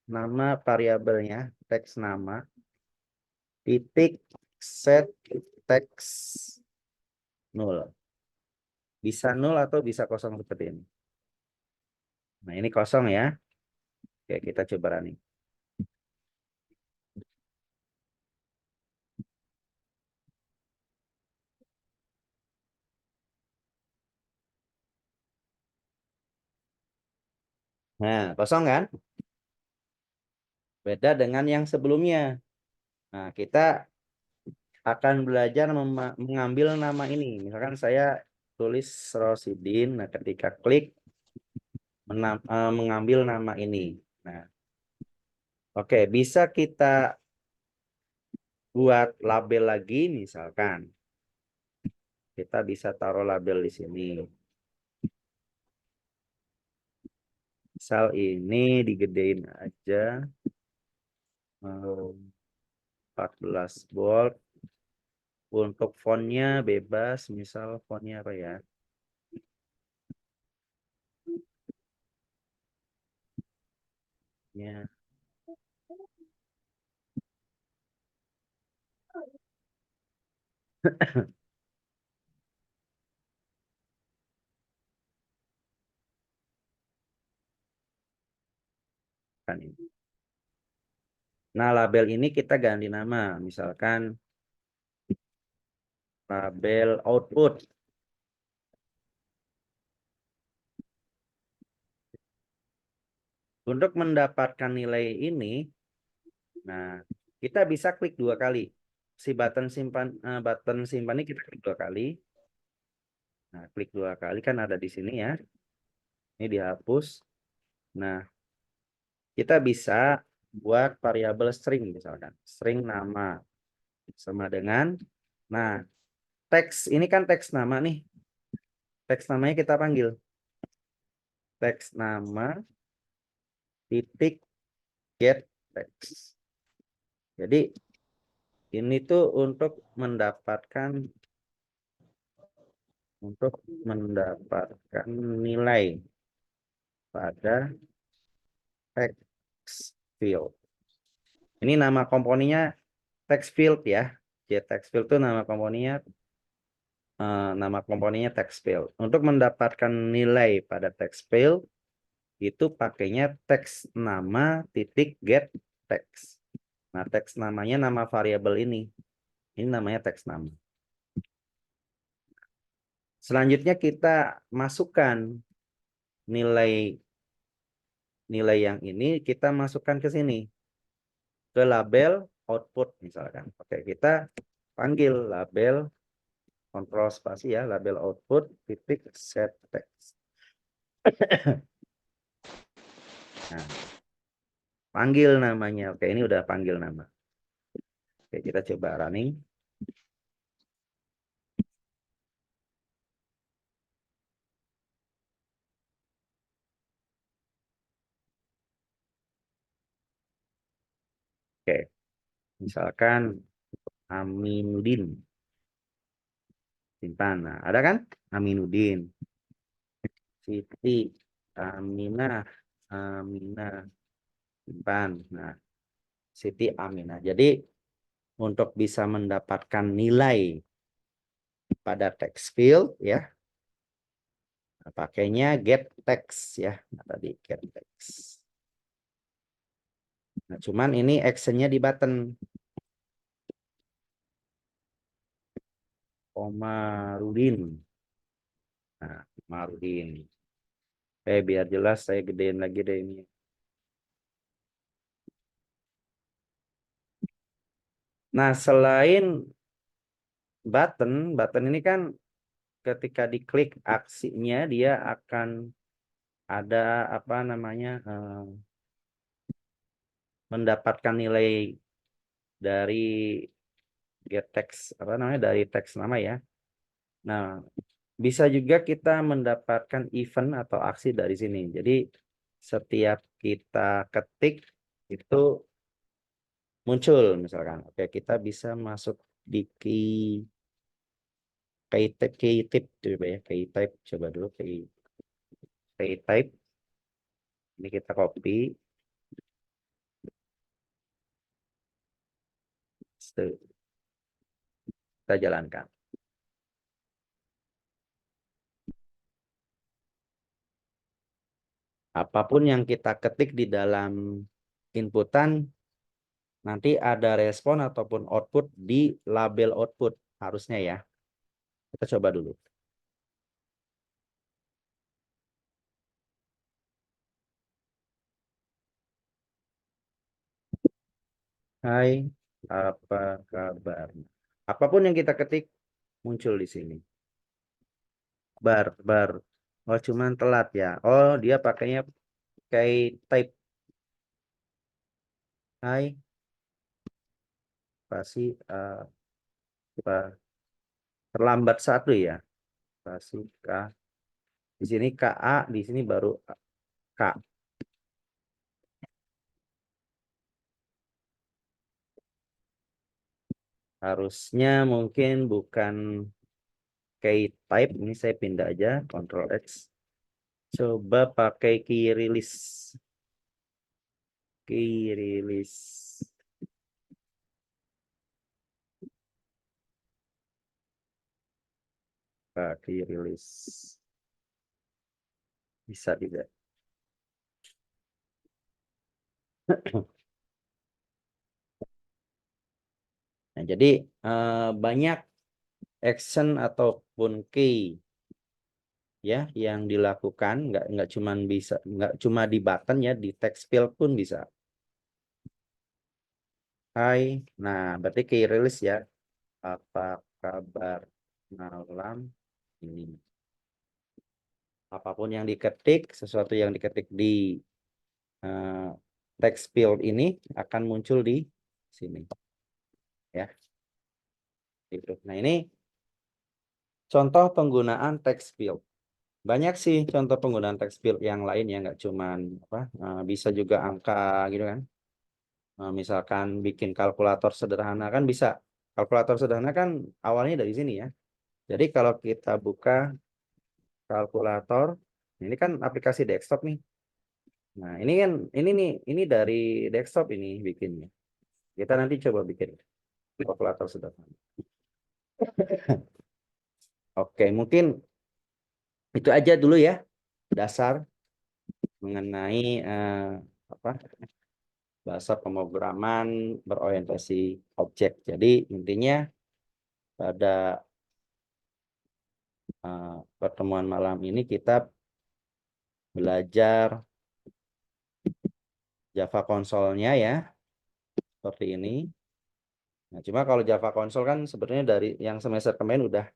nama variabelnya teks nama titik set teks 0. Bisa 0 atau bisa kosong seperti ini. Nah, ini kosong ya. Oke, kita coba running. Nah, kosong kan? Beda dengan yang sebelumnya. Nah, kita akan belajar mengambil nama ini. Misalkan saya tulis Rosidin. Nah, ketika klik mengambil nama ini. Nah, oke, bisa kita buat label lagi misalkan. Kita bisa taruh label di sini. Misal ini digedein aja. 14 bold. Untuk fontnya bebas, misal fontnya apa ya? Ya. Kan ini. Nah, label ini kita ganti nama, misalkan label output. Untuk mendapatkan nilai ini, nah, kita bisa klik 2 kali. Si button simpan ini kita klik 2 kali. Nah, klik 2 kali kan ada di sini ya. Ini dihapus. Nah, kita bisa buat variabel string misalkan. String nama sama dengan, nah, teks ini kan teks nama nih. Teks namanya kita panggil. Teks nama titik get text. Jadi ini tuh untuk mendapatkan nilai pada text field. Ini nama komponennya text field ya. Text field itu nama komponennya text field. Untuk mendapatkan nilai pada text field itu pakainya teks nama titik get text. Nah, teks namanya nama variabel ini. Ini namanya teks nama. Selanjutnya kita masukkan nilai yang ini, kita masukkan ke sini. Ke label output misalkan. Oke, kita panggil label kontrol spasi ya, label output titik set text. Nah, panggil namanya. Oke, ini udah panggil nama. Oke, kita coba running. Oke, misalkan Aminuddin. Simpan. Nah, ada kan? Aminuddin. Siti, Aminah, simpan. Nah, Siti Aminah. Jadi untuk bisa mendapatkan nilai pada text field ya, pakainya get text ya. Nah, tadi get text. Nah, cuman ini actionnya di button. Omarudin. Nah, Omarudin. Biar jelas saya gedein lagi deh ini. Nah, selain button ini kan ketika diklik aksinya dia akan ada apa namanya mendapatkan nilai dari get text apa namanya dari teks nama ya. Nah, bisa juga kita mendapatkan event atau aksi dari sini. Jadi setiap kita ketik itu muncul misalkan. Oke, kita bisa masuk di key type coba ya, key type coba dulu key type. Ini kita copy. Kita jalankan. Apapun yang kita ketik di dalam inputan nanti ada respon ataupun output di label output harusnya ya. Kita coba dulu. Hai, apa kabar? Apapun yang kita ketik muncul di sini. Bar. Oh, cuman telat ya. Oh, dia pakainya kayak type. Hai, pasti apa terlambat satu ya. Pasti K. Di sini KA, di sini baru K. Harusnya mungkin bukan key type. Ini saya pindah aja, Ctrl X. Coba pakai key release. Key release. Key release. Bisa juga. Nah, jadi banyak action ataupun key ya yang dilakukan, nggak cuma di button ya, di text field pun bisa. Hai, nah berarti key release ya. Apa kabar malam ini? Apapun yang diketik, sesuatu yang diketik di text field ini akan muncul di sini ya. Gitu. Nah, ini contoh penggunaan text field. Banyak sih contoh penggunaan text field yang lain ya, nggak cuman bisa juga angka gitu kan. Misalkan bikin kalkulator sederhana kan bisa. Kalkulator sederhana kan awalnya dari sini ya. Jadi kalau kita buka kalkulator, ini kan aplikasi desktop nih. Nah, ini kan ini dari desktop ini bikinnya. Kita nanti coba bikin kalkulator sederhana. Oke, mungkin itu aja dulu ya dasar mengenai apa bahasa pemrograman berorientasi objek. Jadi intinya pada pertemuan malam ini kita belajar Java konsolnya ya, seperti ini. Nah, cuma kalau Java konsol kan sebenarnya dari yang semester kemarin udah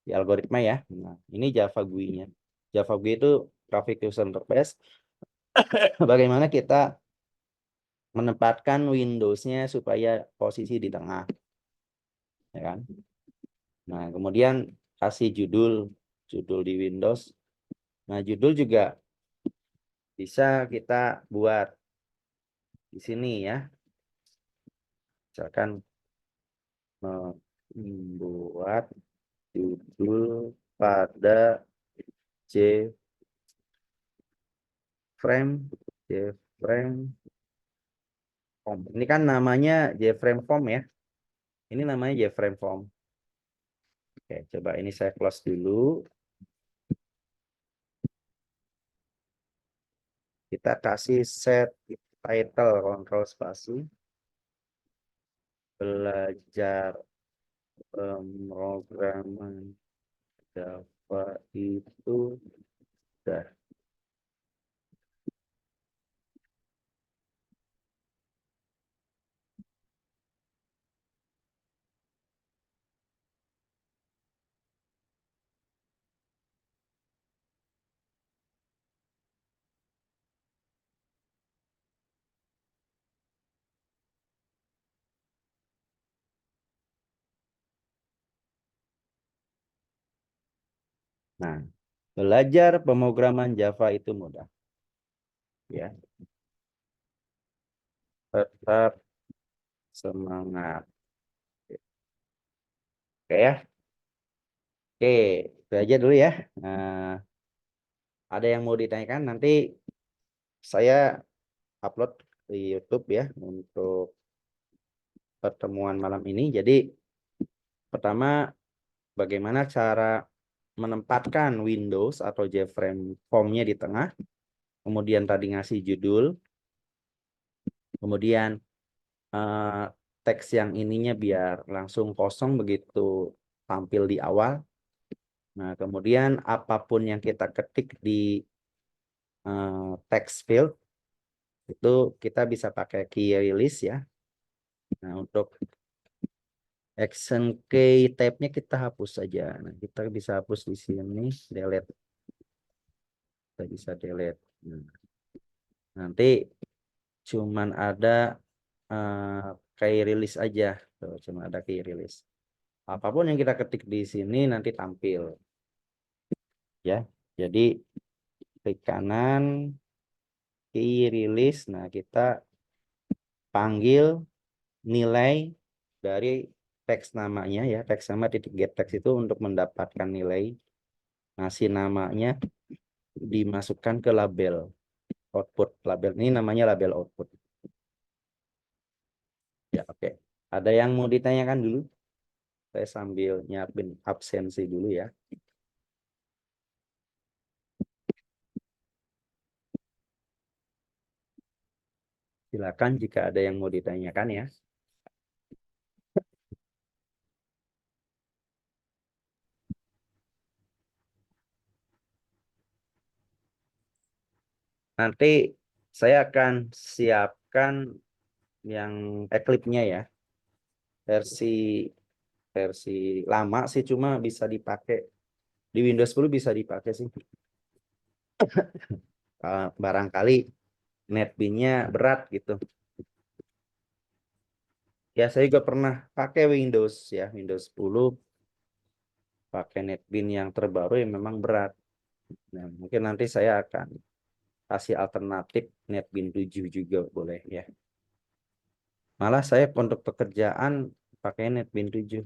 di algoritma ya. Nah, ini Java GUI-nya. Java GUI itu graphic user interface. Bagaimana kita menempatkan Windows-nya supaya posisi di tengah, ya kan? Nah, kemudian kasih judul di Windows. Nah, judul juga bisa kita buat di sini ya. Misalkan membuat judul pada JFrame form. Ini kan namanya JFrame form ya. Ini namanya JFrame form. Oke, coba ini saya close dulu. Kita kasih set title, kontrol spasi. Belajar pemrograman Java itu sudah. Nah, belajar pemrograman Java itu mudah. Ya, tetap semangat. Oke ya. Oke, itu aja dulu ya. Nah, ada yang mau ditanyakan nanti saya upload di YouTube ya untuk pertemuan malam ini. Jadi pertama bagaimana cara menempatkan Windows atau JFrame form-nya di tengah. Kemudian tadi ngasih judul. Kemudian teks yang ininya biar langsung kosong begitu tampil di awal. Nah, kemudian apapun yang kita ketik di text field itu kita bisa pakai key release ya. Nah, untuk action key tab-nya kita hapus saja. Nah, kita bisa hapus di sini, delete. Kita bisa delete. Nah, nanti cuman ada key release aja. Tuh, cuma ada key release. Apapun yang kita ketik di sini nanti tampil. Ya, jadi klik kanan, key release. Nah, kita panggil nilai dari teks namanya ya, teks nama titik get teks itu untuk mendapatkan nilai. Nah, si namanya dimasukkan ke label output. Label ini namanya label output. Ya, oke. Ada yang mau ditanyakan dulu? Saya sambil nyiapin absensi dulu ya. Silakan jika ada yang mau ditanyakan ya. Nanti saya akan siapkan yang Eclipse-nya ya. Versi lama sih, cuma bisa dipakai di Windows 10 bisa dipakai sih. Barangkali NetBeans-nya berat gitu. Ya, saya juga pernah pakai Windows ya, Windows 10 pakai NetBeans yang terbaru yang memang berat. Nah, mungkin nanti saya akan kasih alternatif NetBeans 7 juga boleh ya. Malah saya untuk pekerjaan pakai NetBeans 7.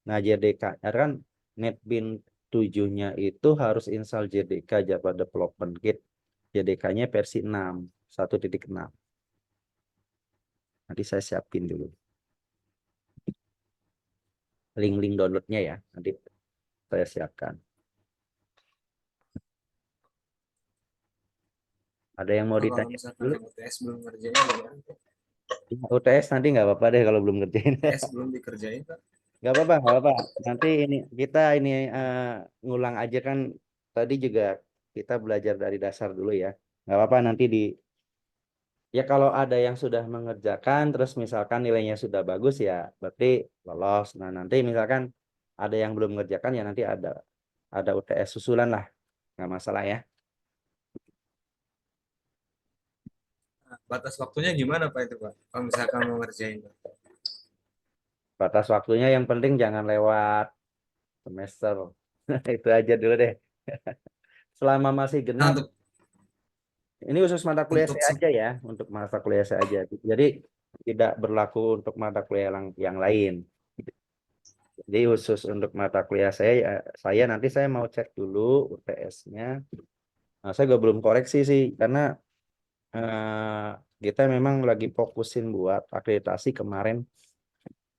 Nah, JDK kan NetBeans 7-nya itu harus install JDK, Java Development Kit. JDK-nya versi 6, 1.6. Nanti saya siapin dulu link-link downloadnya ya. Nanti saya siapkan. Ada yang mau Kalau ditanya misalkan dulu? yang UTS belum ngerjain gimana? UTS nanti nggak apa-apa deh kalau belum ngerjain. UTS belum dikerjain Pak. Nggak apa-apa, nggak apa-apa. Nanti kita ngulang aja kan. Tadi juga kita belajar dari dasar dulu ya. Nggak apa-apa nanti ya kalau ada yang sudah mengerjakan terus misalkan nilainya sudah bagus ya berarti lolos. Nah, nanti misalkan ada yang belum mengerjakan ya nanti ada UTS susulan lah. Nggak masalah ya. Nah, batas waktunya gimana Pak itu Pak? Kalau misalkan mau ngerjain Pak. Batas waktunya yang penting jangan lewat semester. Itu aja dulu deh. Selama masih Nah, genap. Ini khusus mata kuliah untuk saya aja ya, untuk mata kuliah saya aja. Jadi tidak berlaku untuk mata kuliah yang lain. Jadi khusus untuk mata kuliah saya nanti saya mau cek dulu UTS-nya. Nah, saya juga belum koreksi sih karena eh, kita memang lagi fokusin buat akreditasi kemarin.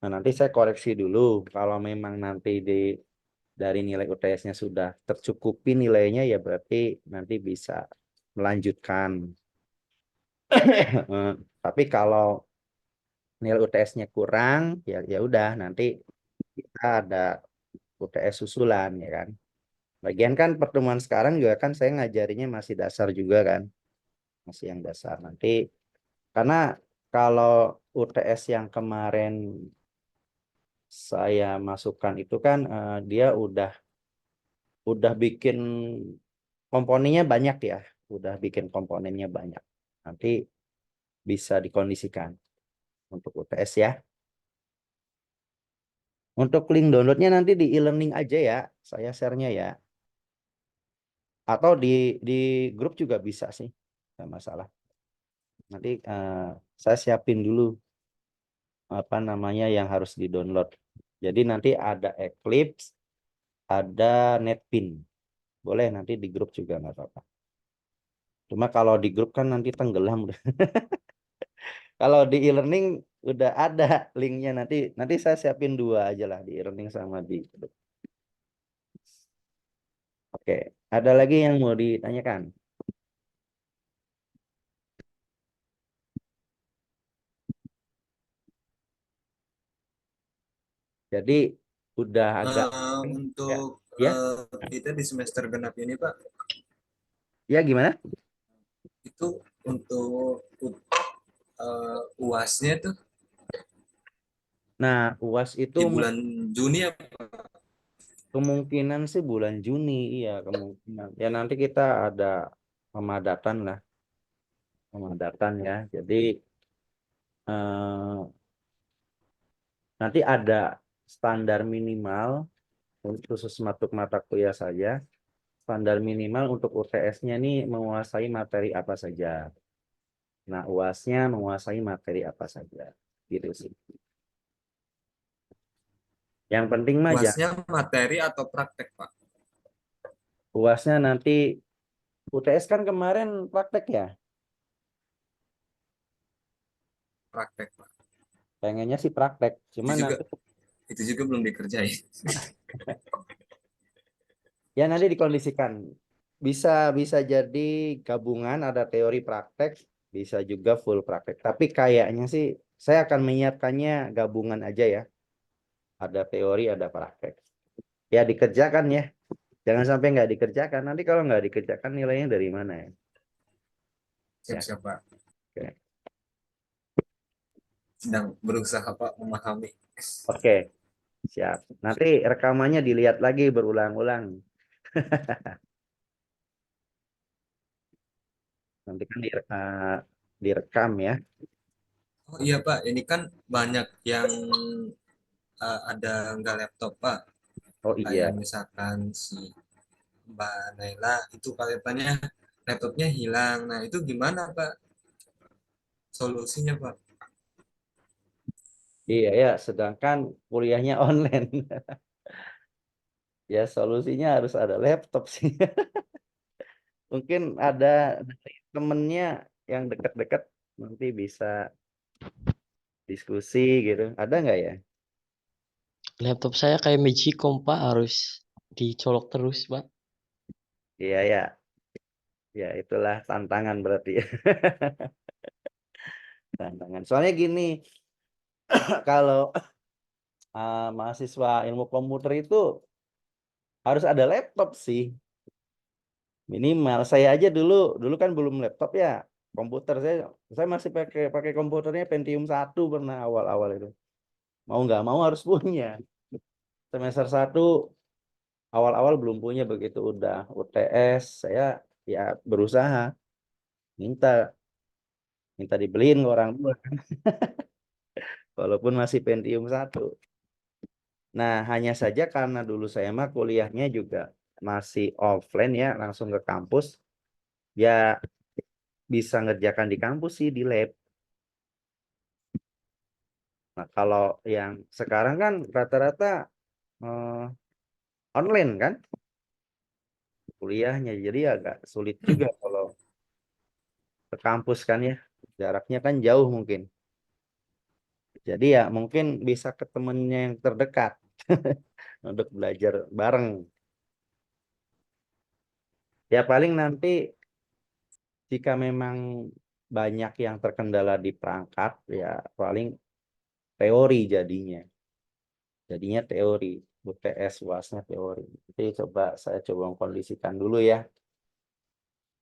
Nah, nanti saya koreksi dulu kalau memang nanti dari nilai UTS-nya sudah tercukupi nilainya ya berarti nanti bisa melanjutkan. Tapi kalau nilai UTS-nya kurang, ya udah nanti kita ada UTS susulan ya kan. Bagian kan pertemuan sekarang juga kan saya ngajarinya masih dasar juga kan, masih yang dasar nanti. Karena kalau UTS yang kemarin saya masukkan itu kan dia udah bikin komponennya banyak ya, udah bikin komponennya banyak. Nanti bisa dikondisikan untuk UTS ya. Untuk link downloadnya nanti di e-learning aja ya, saya share-nya ya. Atau di grup juga bisa sih, nggak masalah. Nanti saya siapin dulu apa namanya yang harus di-download. Jadi nanti ada Eclipse, ada NetBeans. Boleh nanti di grup juga nggak apa-apa. Cuma kalau di grup kan nanti tenggelam. Kalau di e-learning udah ada linknya nanti saya siapin dua aja lah di e-learning sama di grup. Oke, ada lagi yang mau ditanyakan? Jadi udah agak ya, untuk ya, kita di semester genap ini Pak, ya gimana? itu untuk UAS-nya tuh Nah, UAS itu di bulan Juni ya kemungkinan sih bulan Juni, iya kemungkinan. Ya nanti kita ada pemadatan lah, pemadatan ya. Jadi eh, nanti ada standar minimal khusus mata kuliah saja. Standar minimal untuk UTS-nya nih menguasai materi apa saja. Nah, UAS-nya menguasai materi apa saja. Gitu sih. Yang penting mah UASnya materi atau praktek, Pak? UASnya nanti UTS kan kemarin praktek ya. Praktek, Pak. Pengennya sih praktek. Itu Cuman juga nanti itu juga belum dikerjain. ya nanti dikondisikan. Bisa bisa jadi gabungan ada teori praktek, bisa juga full praktek. Tapi kayaknya sih saya akan menyiapkannya gabungan aja ya. Ada teori, ada praktek. Ya dikerjakan ya. Jangan sampai nggak dikerjakan. Nanti kalau nggak dikerjakan nilainya dari mana ya? Ya, Siap-siap, Pak. oke. Sedang berusaha, Pak, memahami. Oke, siap. Nanti rekamannya dilihat lagi berulang-ulang. Nanti kan direkam ya. Oh iya, Pak, ini kan banyak yang ada nggak laptop, Pak. Oh Kayak iya. misalkan si Mbak Naila itu kelihatannya laptopnya hilang. Nah, itu gimana, Pak? Solusinya, Pak? Iya ya, sedangkan kuliahnya online. Ya solusinya harus ada laptop sih. Mungkin ada dari temennya yang dekat-dekat nanti bisa diskusi gitu. Ada nggak ya? Laptop saya kayak Magicom, Pak, harus dicolok terus, Pak. Iya ya, ya itulah tantangan berarti ya. Tantangan. Soalnya gini, kalau mahasiswa ilmu komputer itu harus ada laptop sih. Minimal saya aja dulu kan belum laptop ya. Komputer saya masih pakai pakai komputernya Pentium 1 pernah awal-awal itu. Mau nggak mau harus punya. Semester 1 awal-awal belum punya, begitu udah UTS saya ya berusaha minta minta dibeliin ke orang tua walaupun masih Pentium 1. Nah, hanya saja karena dulu saya mah kuliahnya juga masih offline ya, langsung ke kampus. Ya bisa ngerjakan di kampus sih di lab. Nah, kalau yang sekarang kan rata-rata eh, online kan kuliahnya. Jadi agak sulit juga kalau ke kampus kan ya. Jaraknya kan jauh mungkin. Jadi ya mungkin bisa ke temennya yang terdekat untuk belajar bareng. Ya paling nanti jika memang banyak yang terkendala di perangkat, ya paling teori jadinya. Jadinya teori, UTS UASnya teori. Jadi saya coba kondisikan dulu ya.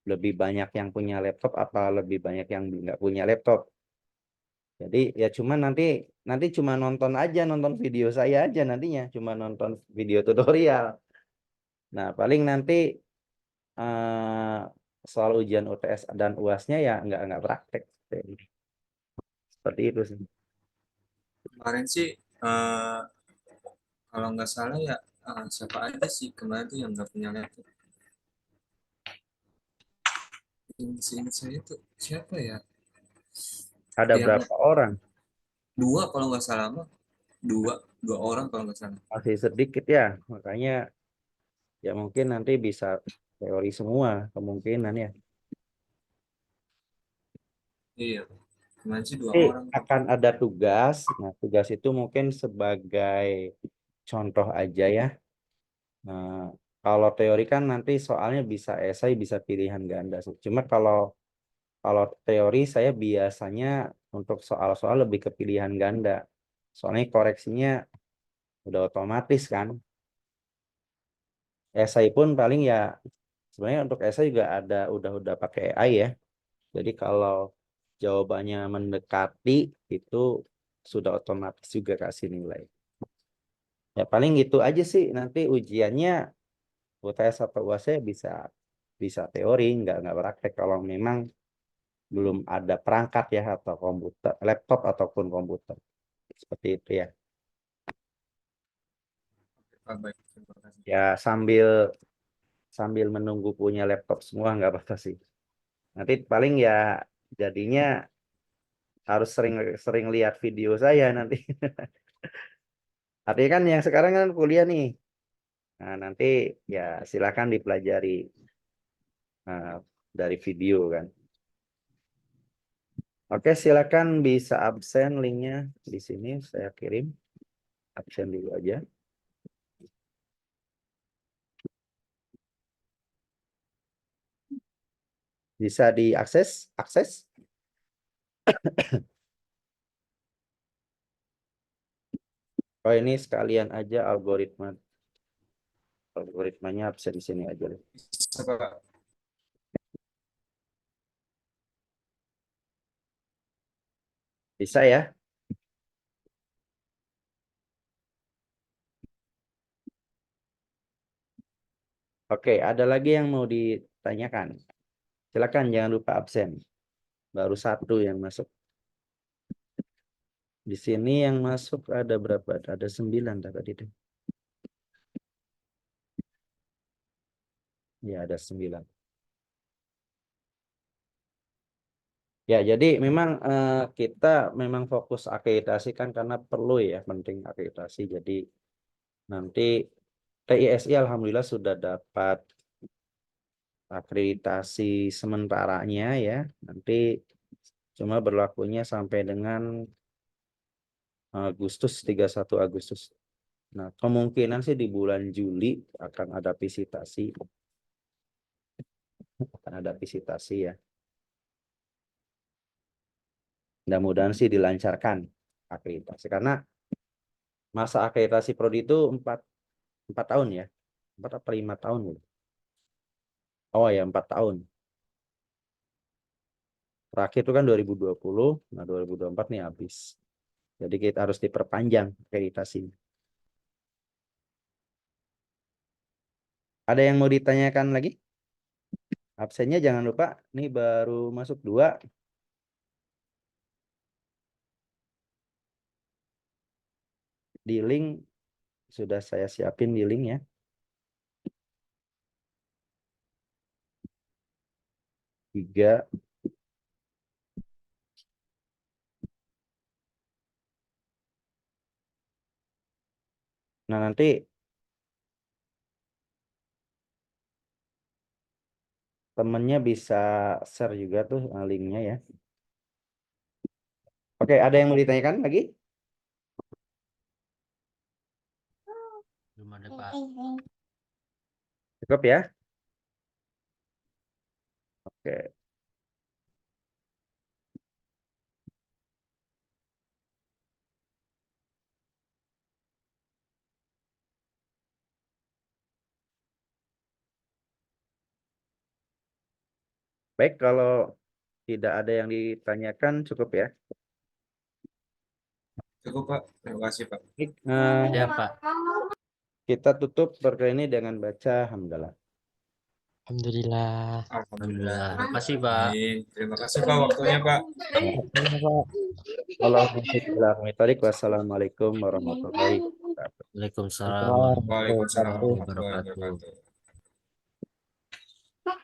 Lebih banyak yang punya laptop apa lebih banyak yang nggak punya laptop. Jadi ya cuma nanti cuma nonton video saya aja nantinya, cuma nonton video tutorial. Nah, paling nanti eh, soal ujian UTS dan UASnya ya nggak praktek. Seperti itu sih. Kemarin sih, eh, kalau nggak salah ya, siapa aja sih kemarin tuh yang nggak punya laptop? Ingat saya tuh siapa ya? Ada Yang berapa orang? dua kalau nggak salah mah, dua dua orang kalau nggak salah. Masih sedikit ya. Makanya ya mungkin nanti bisa teori semua kemungkinan ya. Iya, kemarin sih dua Nanti orang tuh. akan ada tugas. Nah, tugas itu mungkin sebagai contoh aja ya. Nah, kalau teori kan nanti soalnya bisa esai, bisa pilihan ganda sih. Cuma kalau kalau teori saya biasanya untuk soal-soal lebih ke pilihan ganda. Soalnya koreksinya udah otomatis kan. Esai pun paling ya sebenarnya untuk esai juga ada udah pakai AI ya. Jadi kalau jawabannya mendekati itu sudah otomatis juga kasih nilai. Ya paling gitu aja sih, nanti ujiannya UTS atau UASnya bisa bisa teori, nggak praktek kalau memang belum ada perangkat ya atau komputer, laptop ataupun komputer. Seperti itu ya. Ah, baik, terima kasih. Ya sambil sambil menunggu punya laptop semua nggak apa-apa sih. Nanti paling ya jadinya harus sering sering lihat video saya nanti. Artinya kan yang sekarang kan kuliah nih. Nah, nanti ya silakan dipelajari dari video kan. Oke, silakan bisa absen linknya di sini saya kirim. Absen dulu aja. Bisa diakses, akses. Oh, ini sekalian aja algoritmanya absen di sini aja. Bisa, Pak. Bisa ya? Oke, ada lagi yang mau ditanyakan. Silakan jangan lupa absen. Baru satu yang masuk. Di sini yang masuk ada berapa? Ada 9 tadi itu. Ya, ada 9. Ya, jadi memang kita memang fokus akreditasi kan karena perlu ya, penting akreditasi. Jadi nanti TISI alhamdulillah sudah dapat akreditasi sementaranya ya. Nanti cuma berlakunya sampai dengan Agustus, 31 Agustus. Nah, kemungkinan sih di bulan Juli akan ada visitasi. Akan ada visitasi ya. Mudah-mudahan sih dilancarkan akreditasi. Karena masa akreditasi prodi itu 4 tahun ya. 4 atau 5 tahun. Oh ya, 4 tahun. Terakhir itu kan 2020. Nah, 2024 nih habis. Jadi kita harus diperpanjang akreditasi. Ada yang mau ditanyakan lagi? Absennya jangan lupa. Nih baru masuk 2. Di link sudah saya siapin di link ya. Tiga. Nah, nanti temennya bisa share juga tuh linknya ya. Oke, ada yang mau ditanyakan lagi? Belum ada, Pak. Cukup ya? Oke. Baik, kalau tidak ada yang ditanyakan cukup ya. Cukup, Pak. Terima kasih, Pak. Baik, Ya, Pak. kita tutup perkara ini dengan baca hamdalah. Alhamdulillah. Alhamdulillah. Terima kasih, Pak. Amin. Terima kasih, Pak, waktunya, Pak. Wassalamualaikum warahmatullahi wabarakatuh. Waalaikumsalam Waalaikumsalam warahmatullahi warahmatullahi wabarakatuh. wabarakatuh.